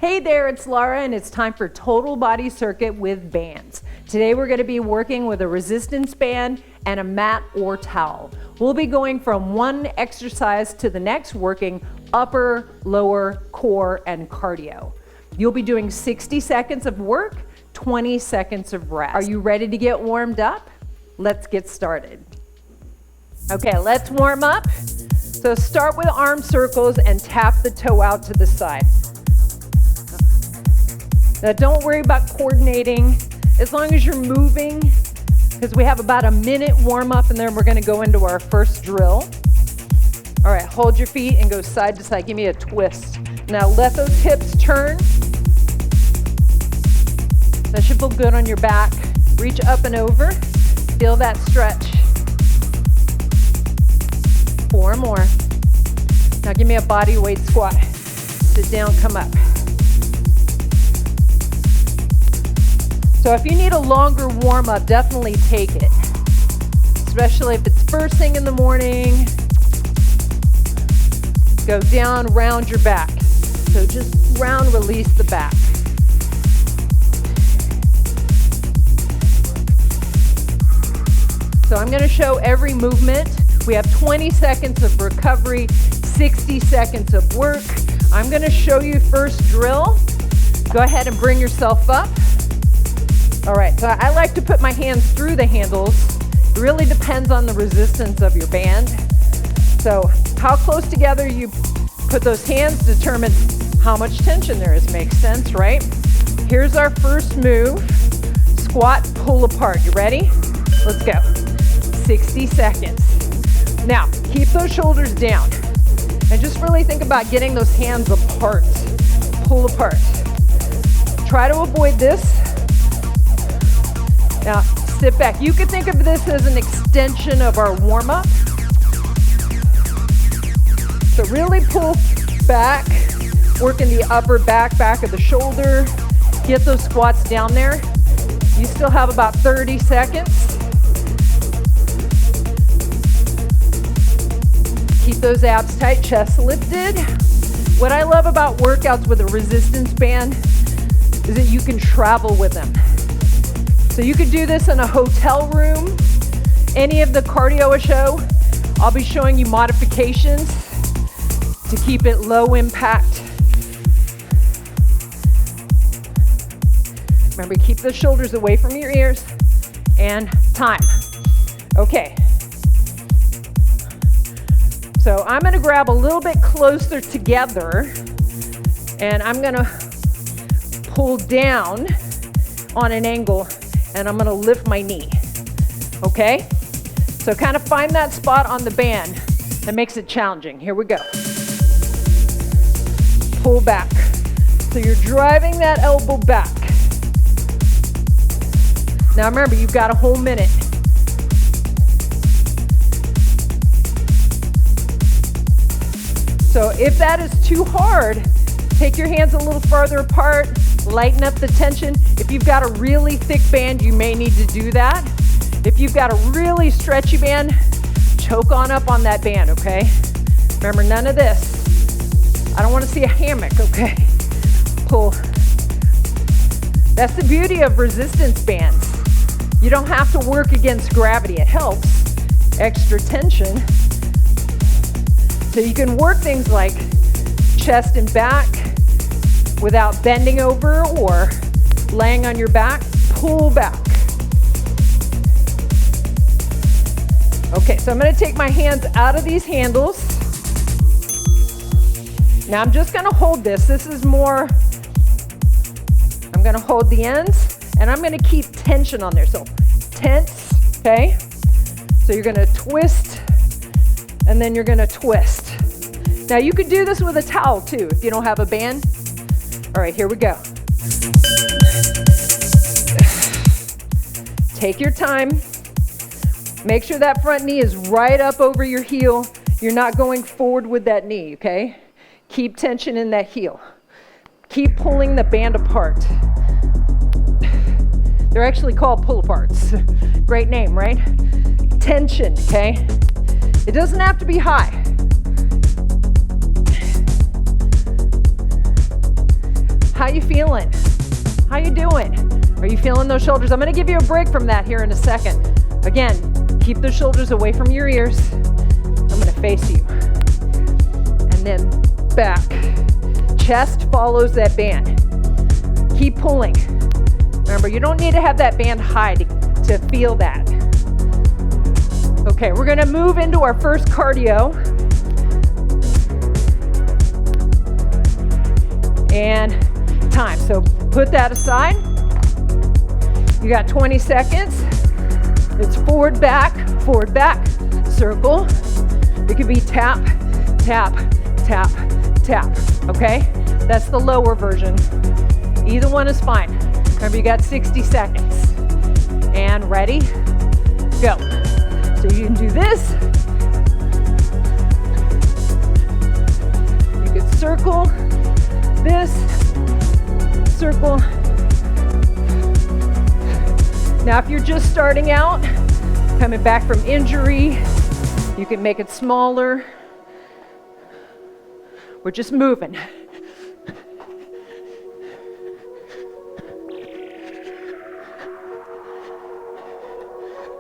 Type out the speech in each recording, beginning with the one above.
Hey there, it's Laura, and it's time for Total Body Circuit with bands. Today we're going to be working with a resistance band and a mat or towel. We'll be going from one exercise to the next, working upper, lower, core, and cardio. You'll be doing 60 seconds of work, 20 seconds of rest. Are you ready to get warmed up? Let's get started. Okay, let's warm up. So start with arm circles and tap the toe out to the side. Now don't worry about coordinating, as long as you're moving, because we have about a minute warm up and then we're going to go into our first drill. All right, hold your feet and go side to side. Give me a twist. Now let those hips turn. That should feel good on your back. Reach up and over. Feel that stretch. 4 more. Now give me a body weight squat. Sit down, come up. So if you need a longer warm-up, definitely take it. Especially if it's first thing in the morning. Go down, round your back. So just round, release the back. So I'm going to show every movement. We have 20 seconds of recovery, 60 seconds of work. I'm going to show you first drill. Go ahead and bring yourself up. All right, so I like to put my hands through the handles. It really depends on the resistance of your band. So how close together you put those hands determines how much tension there is. Makes sense, right? Here's our first move. Squat, pull apart. You ready? Let's go. 60 seconds. Now, keep those shoulders down. And just really think about getting those hands apart. Pull apart. Try to avoid this. Now, sit back. You could think of this as an extension of our warm-up. So really pull back, work in the upper back of the shoulder. Get those squats down there. You still have about 30 seconds. Keep those abs tight, chest lifted. What I love about workouts with a resistance band is that you can travel with them. So you could do this in a hotel room, any of the cardio show. I'll be showing you modifications to keep it low impact. Remember, keep the shoulders away from your ears. And time. Okay. So I'm going to grab a little bit closer together, and I'm going to pull down on an angle, and I'm going to lift my knee. Okay? So kind of find that spot on the band that makes it challenging. Here we go. Pull back. So you're driving that elbow back. Now remember, you've got a whole minute. So if that is too hard, take your hands a little farther apart, lighten up the tension. If you've got a really thick band, you may need to do that. If you've got a really stretchy band, choke on up on that band, okay? Remember, none of this. I don't want to see a hammock, okay? Pull. That's the beauty of resistance bands. You don't have to work against gravity. It helps. Extra tension. So you can work things like chest and back without bending over or laying on your back. Pull back. Okay, so I'm going to take my hands out of these handles. Now I'm just going to hold this. This is more, I'm going to hold the ends and I'm going to keep tension on there. So tense, okay? So you're going to twist and then you're going to twist. Now you could do this with a towel too if you don't have a band. All right, here we go. Take your time. Make sure that front knee is right up over your heel. You're not going forward with that knee, okay? Keep tension in that heel. Keep pulling the band apart. They're actually called pull-aparts. Great name, right? Tension, okay? It doesn't have to be high. you feeling? How you doing? Are you feeling those shoulders? I'm gonna give you a break from that here in a second. Again, keep the shoulders away from your ears. I'm gonna face you. And then back. Chest follows that band. Keep pulling. Remember, you don't need to have that band high to feel that. Okay, we're gonna move into our first cardio. And time. So put that aside. You got 20 seconds. It's forward, back, circle. It could be tap, tap, tap, tap, okay? That's the lower version. Either one is fine. Remember, you got 60 seconds. And ready, go. So you can do this. You could circle this, circle. Now, if you're just starting out, coming back from injury, you can make it smaller. We're just moving.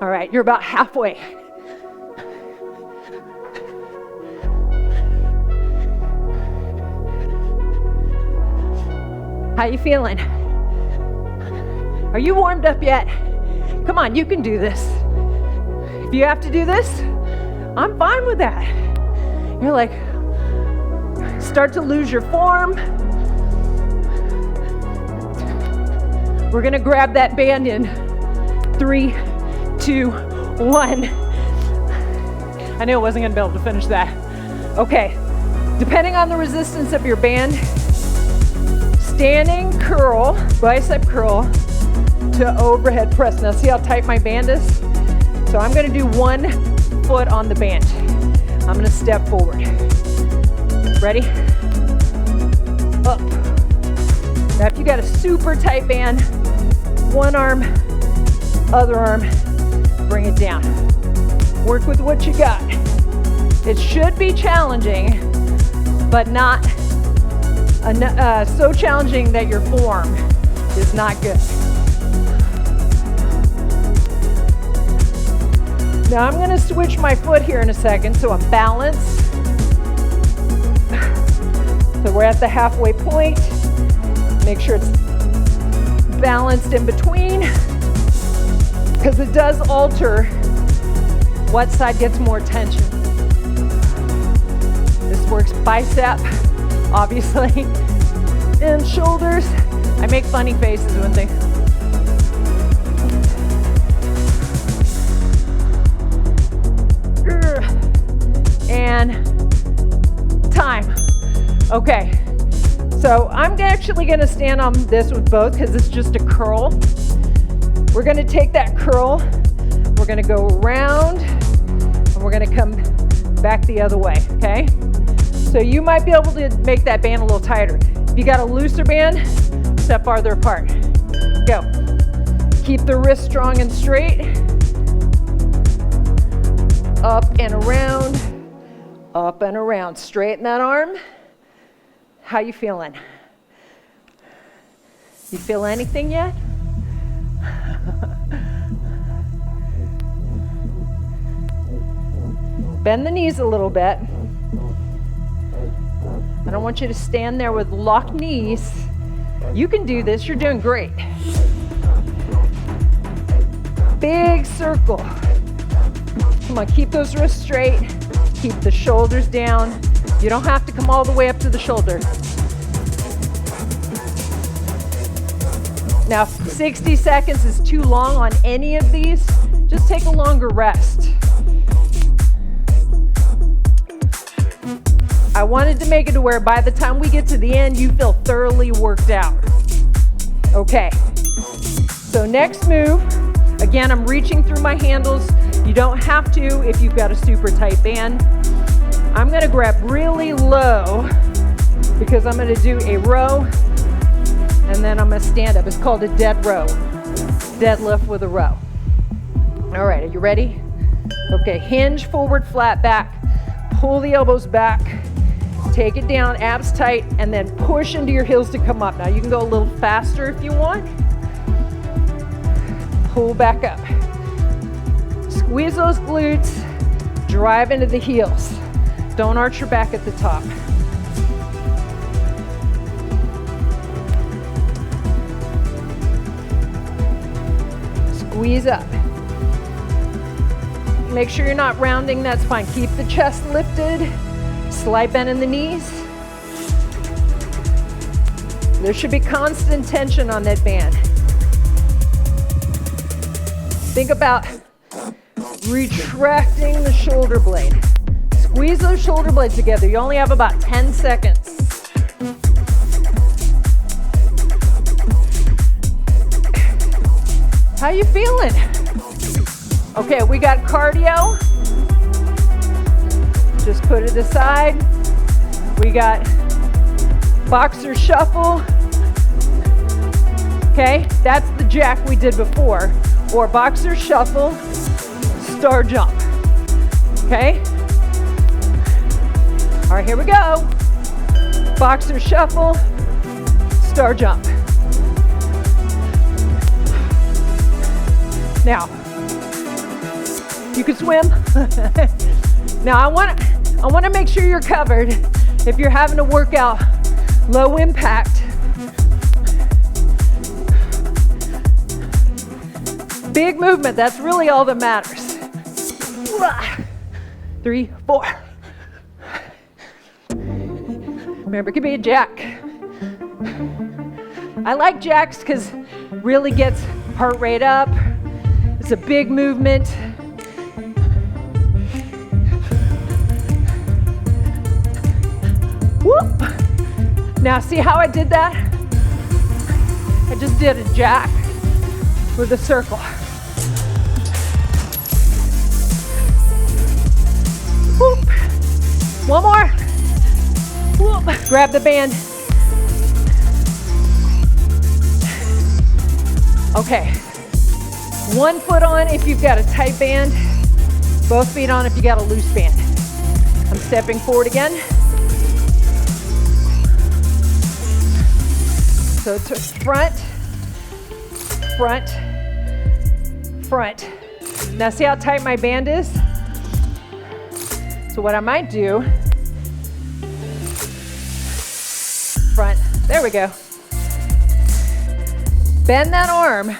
All right, you're about halfway. How you feeling? Are you warmed up yet? Come on, you can do this. If you have to do this, I'm fine with that. You're like, start to lose your form. We're gonna grab that band in 3, 2, 1. I knew I wasn't gonna be able to finish that. Okay, depending on the resistance of your band, standing curl, bicep curl to overhead press. Now see how tight my band is? So I'm gonna do 1 foot on the band. I'm gonna step forward. Ready? Up. Now if you got a super tight band, one arm, other arm, bring it down. Work with what you got. It should be challenging, but not so challenging that your form is not good. Now I'm gonna switch my foot here in a second so I'm balanced. So we're at the halfway point. Make sure it's balanced in between, because it does alter what side gets more tension. This works bicep, obviously, and shoulders. I make funny faces when they... And time. Okay, so I'm actually gonna stand on this with both because it's just a curl. We're gonna take that curl, we're gonna go around, and we're gonna come back the other way, okay? So you might be able to make that band a little tighter. If you got a looser band, step farther apart. Go. Keep the wrist strong and straight. Up and around, up and around. Straighten that arm. How you feeling? You feel anything yet? Bend the knees a little bit. I don't want you to stand there with locked knees. You can do this, you're doing great. Big circle. Come on, keep those wrists straight. Keep the shoulders down. You don't have to come all the way up to the shoulder. Now, 60 seconds is too long on any of these. Just take a longer rest. I wanted to make it to where by the time we get to the end, you feel thoroughly worked out. Okay, so next move, again, I'm reaching through my handles. You don't have to if you've got a super tight band. I'm gonna grab really low because I'm gonna do a row and then I'm gonna stand up. It's called a dead row. Deadlift with a row. All right, are you ready? Okay, hinge forward, flat back. Pull the elbows back. Take it down, abs tight, and then push into your heels to come up. Now you can go a little faster if you want. Pull back up. Squeeze those glutes, drive into the heels. Don't arch your back at the top. Squeeze up. Make sure you're not rounding that spine. Keep the chest lifted. Slight bend in the knees. There should be constant tension on that band. Think about retracting the shoulder blade. Squeeze those shoulder blades together. You only have about 10 seconds. How you feeling? Okay, we got cardio. Just put it aside. We got boxer shuffle. Okay, that's the jack we did before. Or boxer shuffle, star jump. Okay? All right, here we go. Boxer shuffle, star jump. Now, you can swim. Now I want to make sure you're covered. If you're having to work out low impact, big movement, that's really all that matters. 3, 4. Remember, it could be a jack. I like jacks because it really gets heart rate up. It's a big movement. Whoop. Now see how I did that? I just did a jack with a circle. Whoop. One more. Whoop. Grab the band. Okay. One foot on if you've got a tight band. Both feet on if you got a loose band. I'm stepping forward again. So it's front, front, front. Now see how tight my band is? So what I might do, front, there we go. Bend that arm.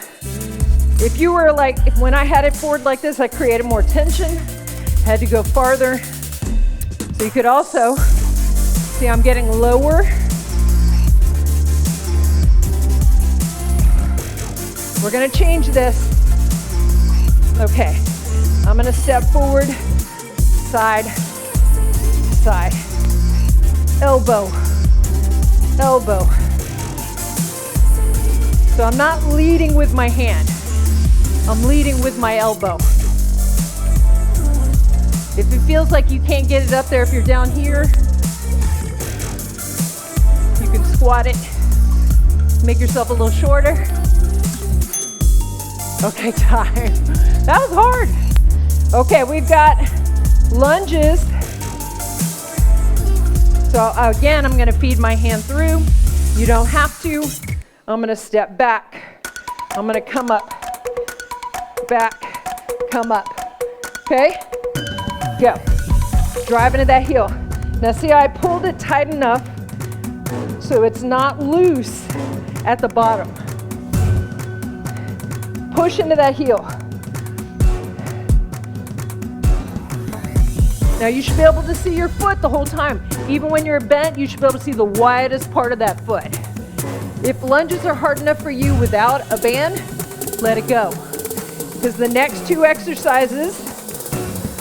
If you were like, when I had it forward like this, I created more tension, had to go farther. So you could also, see I'm getting lower. We're gonna change this. Okay, I'm gonna step forward, side, side, elbow, elbow. So I'm not leading with my hand. I'm leading with my elbow. If it feels like you can't get it up there, if you're down here, you can squat it, make yourself a little shorter. Okay, time. That was hard. Okay, we've got lunges. So again, I'm gonna feed my hand through. You don't have to. I'm gonna step back. I'm gonna come up, back, come up. Okay? Go. Drive into that heel. Now see, I pulled it tight enough so it's not loose at the bottom. Push into that heel. Now you should be able to see your foot the whole time. Even when you're bent, you should be able to see the widest part of that foot. If lunges are hard enough for you without a band, let it go. Because the next two exercises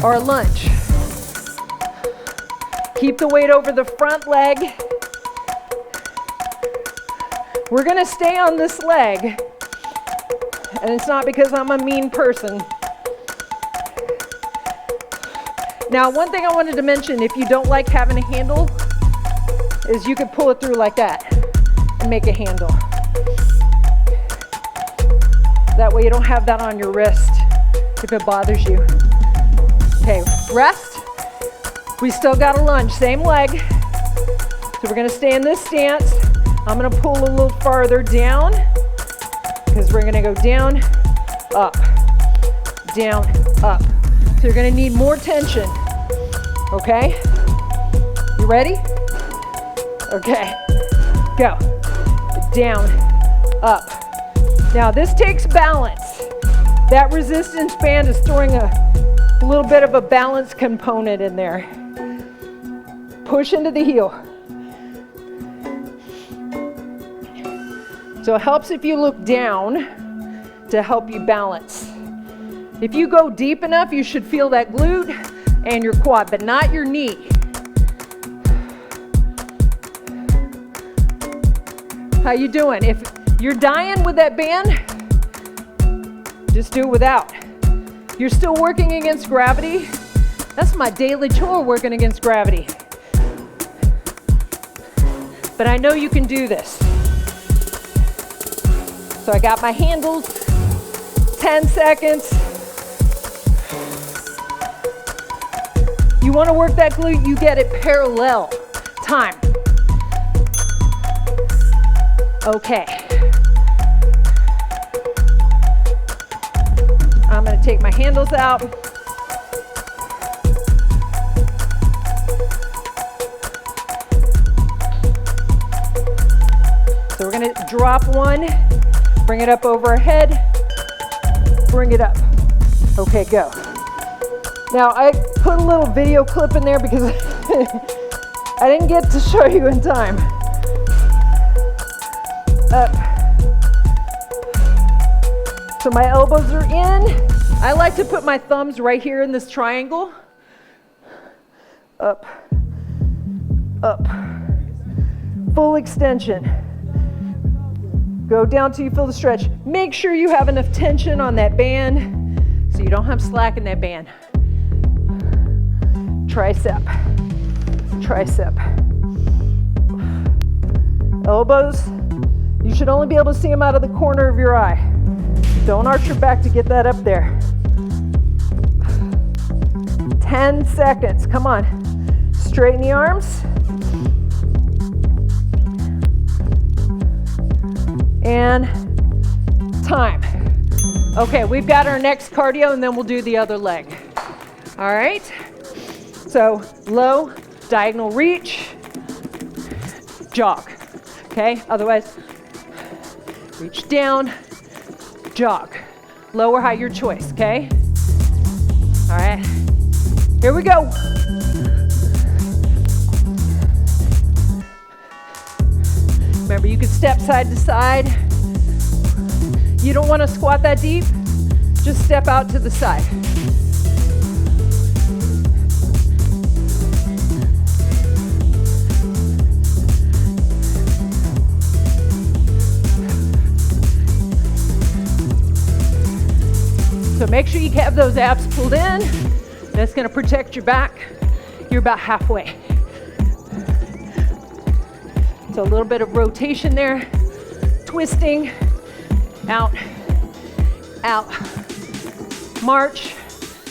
are a lunge. Keep the weight over the front leg. We're gonna stay on this leg. And it's not because I'm a mean person. Now, one thing I wanted to mention, if you don't like having a handle, is you could pull it through like that and make a handle. That way you don't have that on your wrist if it bothers you. Okay, rest. We still got a lunge, same leg. So we're gonna stay in this stance. I'm gonna pull a little farther down because we're gonna go down, up, down, up. So you're gonna need more tension, okay? You ready? Okay, go. Down, up. Now this takes balance. That resistance band is throwing a little bit of a balance component in there. Push into the heel. So it helps if you look down to help you balance. If you go deep enough, you should feel that glute and your quad, but not your knee. How you doing? If you're dying with that band, just do it without. You're still working against gravity. That's my daily chore, working against gravity. But I know you can do this. So I got my handles, 10 seconds. You want to work that glute, you get it parallel. Time. Okay. I'm going to take my handles out. So we're going to drop one, bring it up over our head, bring it up. Okay, go. Now I put a little video clip in there because I didn't get to show you in time. Up. So my elbows are in. I like to put my thumbs right here in this triangle. Up, up. Full extension. Go down till you feel the stretch. Make sure you have enough tension on that band so you don't have slack in that band. Tricep, tricep. Elbows, you should only be able to see them out of the corner of your eye. Don't arch your back to get that up there. 10 seconds, come on. Straighten the arms. And time. Okay, we've got our next cardio and then we'll do the other leg. All right? So low, diagonal reach, jog. Okay, otherwise, reach down, jog. Low or high, your choice, okay? All right, here we go. Remember, you can step side to side. You don't want to squat that deep, just step out to the side. So make sure you have those abs pulled in. That's going to protect your back. You're about halfway. So a little bit of rotation there. Twisting. Out. Out. March.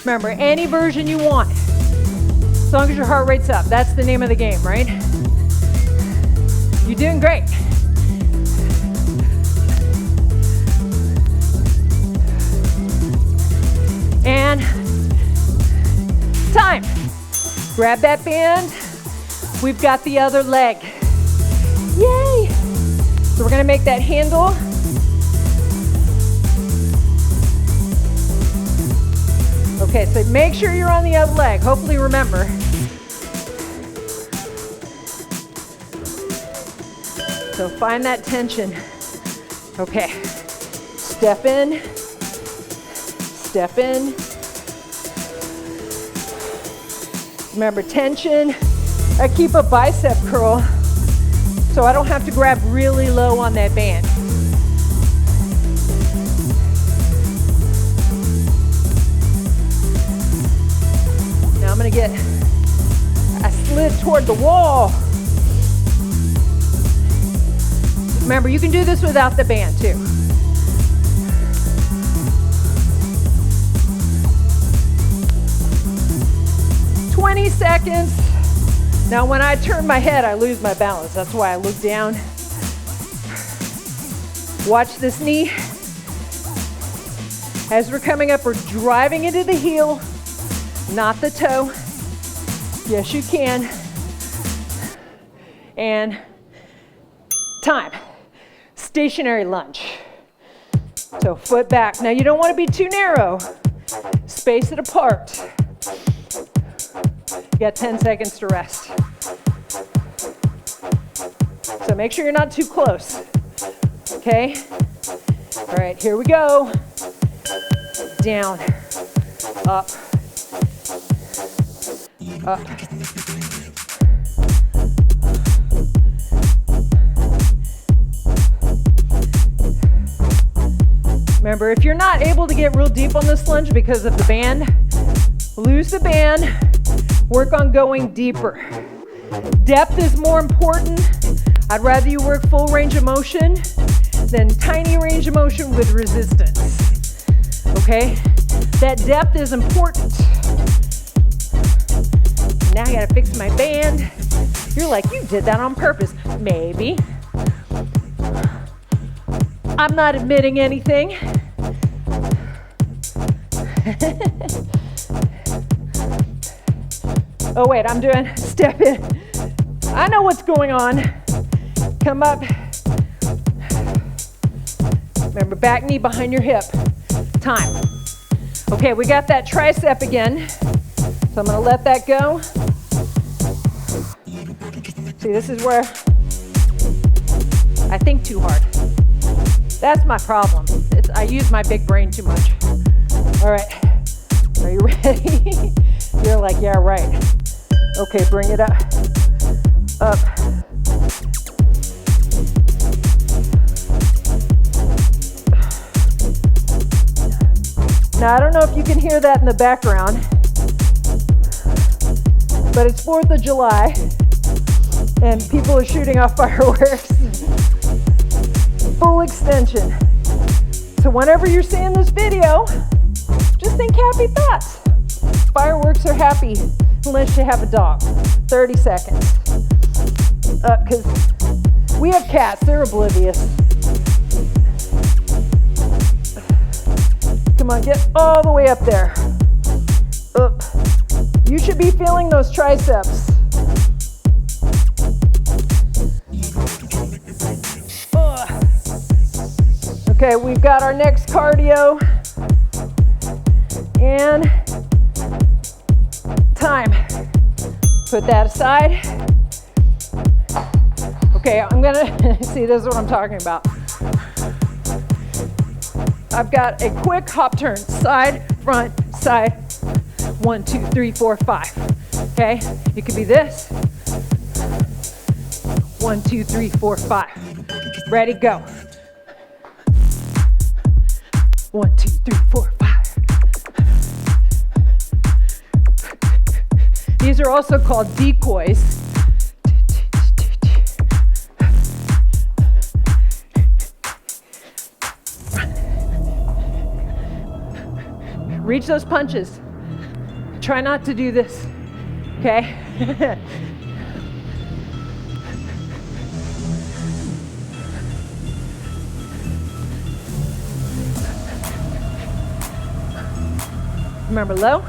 Remember, any version you want. As long as your heart rate's up. That's the name of the game, right? You're doing great. And time. Grab that band. We've got the other leg. Yay! So we're gonna make that handle. Okay, so make sure you're on the other leg. Hopefully remember. So find that tension. Okay, step in. Step in. Remember, tension. I keep a bicep curl so I don't have to grab really low on that band. Now I'm gonna get a slid toward the wall. Remember, you can do this without the band too. Seconds. Now when I turn my head, I lose my balance. That's why I look down. Watch this knee. As we're coming up, we're driving into the heel, not the toe. Yes, you can. And time. Stationary lunge. So foot back. Now you don't want to be too narrow. Space it apart. You got 10 seconds to rest. So make sure you're not too close. Okay? All right, here we go. Down, up, up. Remember, if you're not able to get real deep on this lunge because of the band, lose the band, work on going deeper. Depth is more important. I'd rather you work full range of motion than tiny range of motion with resistance. Okay? That depth is important. Now I gotta fix my band. You're like, you did that on purpose. Maybe. I'm not admitting anything. Oh wait, I'm doing step in. I know what's going on. Come up. Remember, back knee behind your hip. Time. Okay, we got that tricep again. So I'm gonna let that go. See, this is where I think too hard. That's my problem. I use my big brain too much. All right, are you ready? You're like, yeah, right. Okay, bring it up. Up. Now, I don't know if you can hear that in the background, but it's 4th of July, and people are shooting off fireworks. Full extension. So whenever you're seeing this video, just think happy thoughts. Fireworks are happy unless you have a dog. 30 seconds. Because we have cats, they're oblivious. Come on, get all the way up there. Up. You should be feeling those triceps. Okay, we've got our next cardio. And time. Put that aside. Okay, I'm gonna, see, this is what I'm talking about. I've got a quick hop turn, side, front, side. 1, 2, 3, 4, 5. Okay, it could be this. 1, 2, 3, 4, 5. Ready, go. 1, 2, 3, 4, 5. These are also called decoys. Reach those punches. Try not to do this, okay? Remember, low.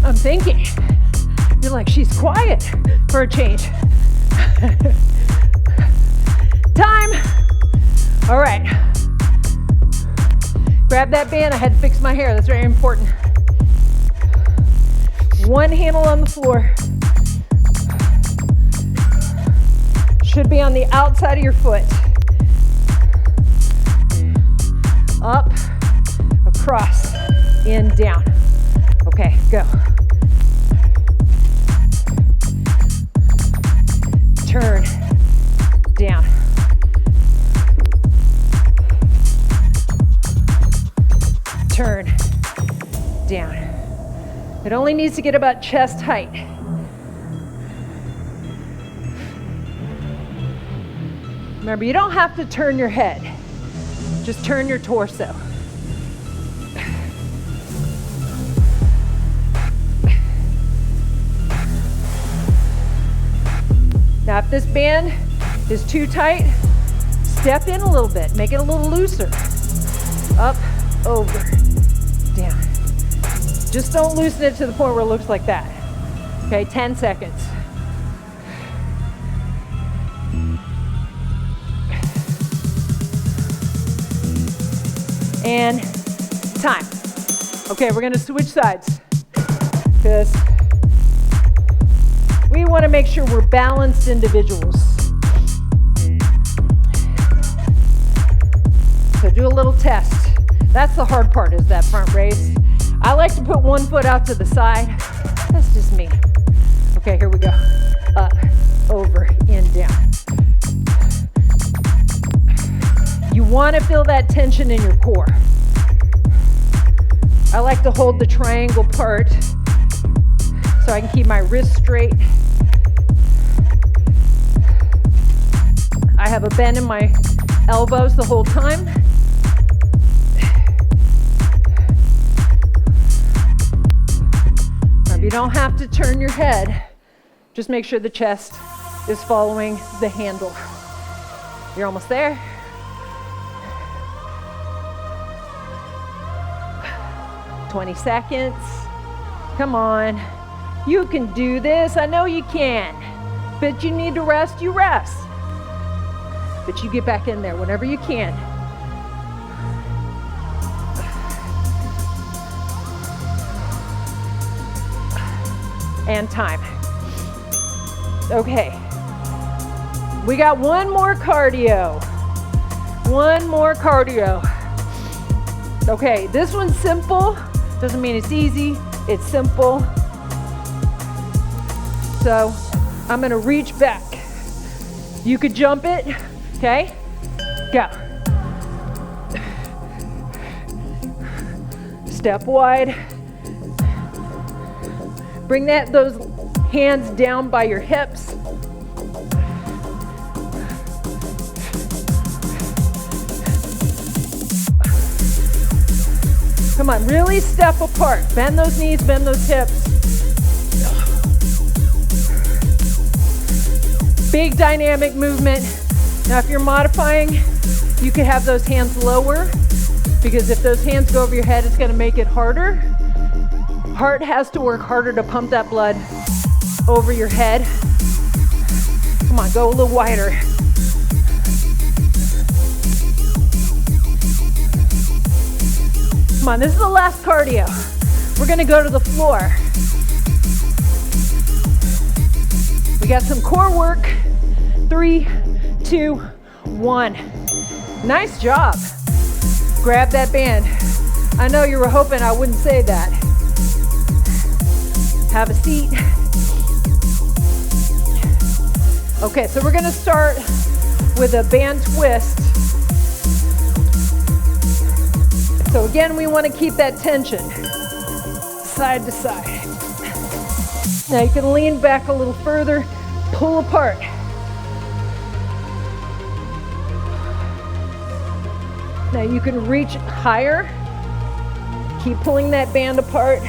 I'm thinking. You're like, she's quiet for a change. Time. All right. Grab that band. I had to fix my hair. That's very important. One handle on the floor. Should be on the outside of your foot. Up, across, in, down. Okay, go. Turn, down. Turn, down. It only needs to get about chest height. Remember, you don't have to turn your head. Just turn your torso. Now, if this band is too tight, step in a little bit. Make it a little looser. Up, over, down. Just don't loosen it to the point where it looks like that. Okay, 10 seconds. And time. Okay, we're gonna switch sides because we wanna make sure we're balanced individuals. So do a little test. That's the hard part, is that front raise. I like to put one foot out to the side. That's just me. Okay, here we go. Up, over, in, down. You want to feel that tension in your core. I like to hold the triangle part so I can keep my wrist straight. I have a bend in my elbows the whole time. You don't have to turn your head. Just make sure the chest is following the handle. You're almost there. "20 seconds. Come on. You can do this. I know you can. But you need to rest, you rest. But you get back in there whenever you can. And time. Okay. We got one more cardio. One more cardio. Okay, this one's simple. Doesn't mean it's easy. It's simple. So I'm gonna reach back. You could jump it. Okay? Go. Step wide. Bring those hands down by your hips. Come on, really step apart. Bend those knees, bend those hips. Big dynamic movement. Now, if you're modifying, you could have those hands lower, because if those hands go over your head, it's gonna make it harder. Heart has to work harder to pump that blood over your head. Come on, go a little wider. Come on, this is the last cardio. We're gonna go to the floor. We got some core work. 3, 2, 1. Nice job. Grab that band. I know you were hoping I wouldn't say that. Have a seat. Okay, so we're gonna start with a band twist. So again, we wanna keep that tension side to side. Now you can lean back a little further, pull apart. Now you can reach higher, keep pulling that band apart.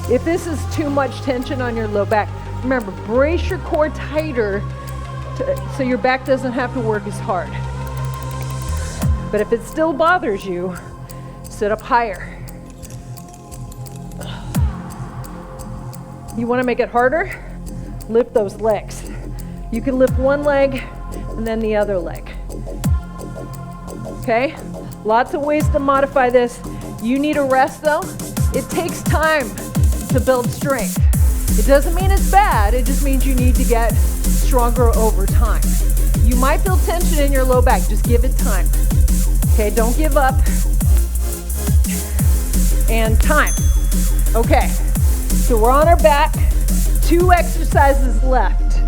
If this is too much tension on your low back, remember, brace your core tighter so your back doesn't have to work as hard. But if it still bothers you, sit up higher. You want to make it harder? Lift those legs. You can lift one leg and then the other leg. Okay? Lots of ways to modify this. You need a rest though. It takes time to build strength. It doesn't mean it's bad, it just means you need to get stronger over time. You might feel tension in your low back, just give it time. Okay, don't give up. And time. Okay, so we're on our back, 2 exercises left.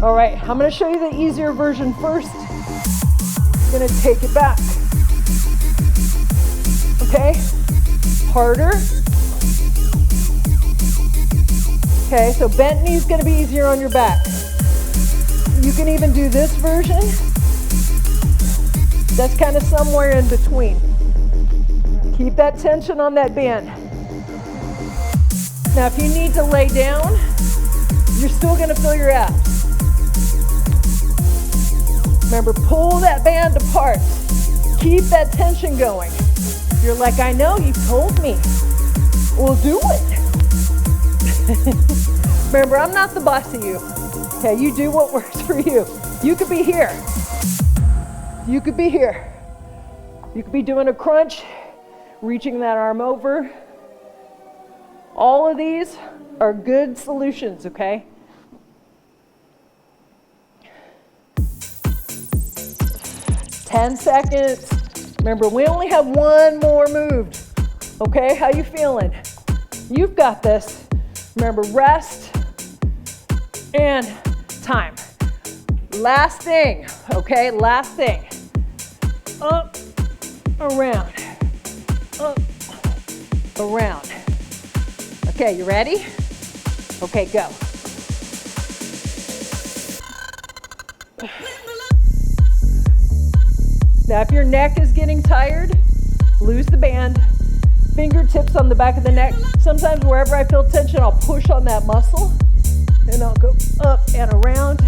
All right, I'm gonna show you the easier version first. I'm gonna take it back. Okay, harder. Okay, so bent knee's gonna be easier on your back. You can even do this version That's kind of somewhere in between. Keep that tension on that band. Now, if you need to lay down, you're still gonna feel your abs. Remember, pull that band apart. Keep that tension going. You're like, I know, you told me. Well, do it. Remember, I'm not the boss of you. Okay, you do what works for you. You could be here. You could be here. You could be doing a crunch, reaching that arm over. All of these are good solutions, okay? Ten seconds. Remember, we only have one more move, okay? How you feeling? You've got this. Remember, rest and time. Last thing, okay? Last thing. Up, around, up, around. Okay, you ready? Okay, go. Now, if your neck is getting tired, lose the band. Fingertips on the back of the neck. Sometimes wherever I feel tension, I'll push on that muscle. And I'll go up and around,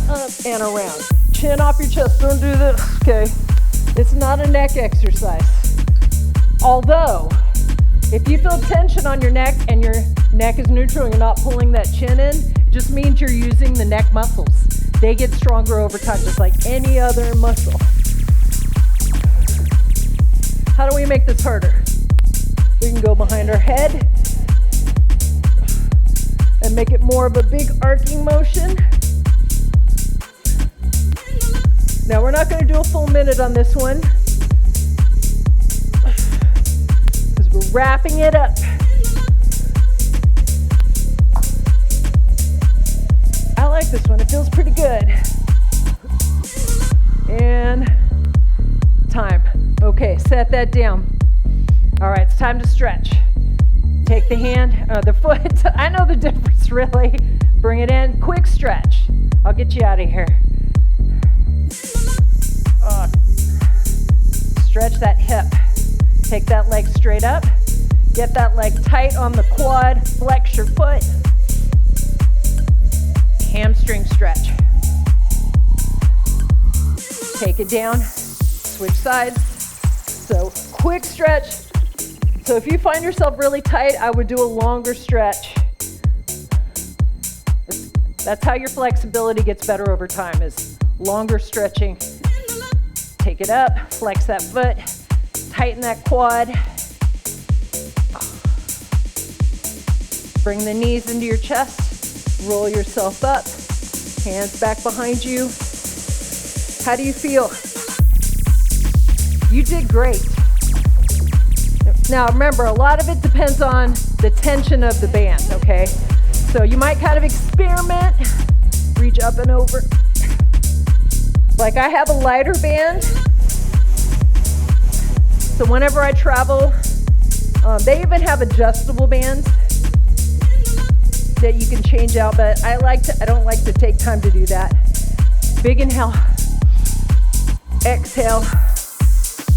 up and around. Chin off your chest, don't do this, okay? It's not a neck exercise. Although, if you feel tension on your neck and your neck is neutral and you're not pulling that chin in, it just means you're using the neck muscles. They get stronger over time, just like any other muscle. How do we make this harder? We can go behind our head and make it more of a big arcing motion. Now, we're not going to do a full minute on this one because we're wrapping it up. I like this one. It feels pretty good. And time. Okay, set that down. All right, it's time to stretch. Take the hand, the foot. I know the difference, really. Bring it in. Quick stretch. I'll get you out of here. Stretch that hip. Take that leg straight up. Get that leg tight on the quad. Flex your foot. Hamstring stretch. Take it down. Switch sides. So quick stretch. So if you find yourself really tight, I would do a longer stretch. That's how your flexibility gets better over time, is longer stretching. Take it up, flex that foot, tighten that quad. Bring the knees into your chest, roll yourself up, hands back behind you. How do you feel? You did great. Now remember, a lot of it depends on the tension of the band, okay? So you might kind of experiment, reach up and over. Like I have a lighter band, so whenever I travel, they even have adjustable bands that you can change out, but I don't like to take time to do that. Big inhale, exhale.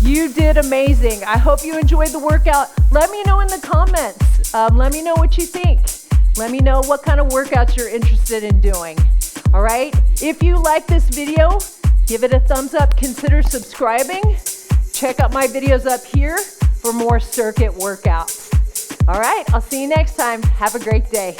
You did amazing. I hope you enjoyed the workout. Let me know in the comments. Let me know what you think. Let me know what kind of workouts you're interested in doing. All right? If you like this video, give it a thumbs up. Consider subscribing. Check out my videos up here for more circuit workouts. All right? I'll see you next time. Have a great day.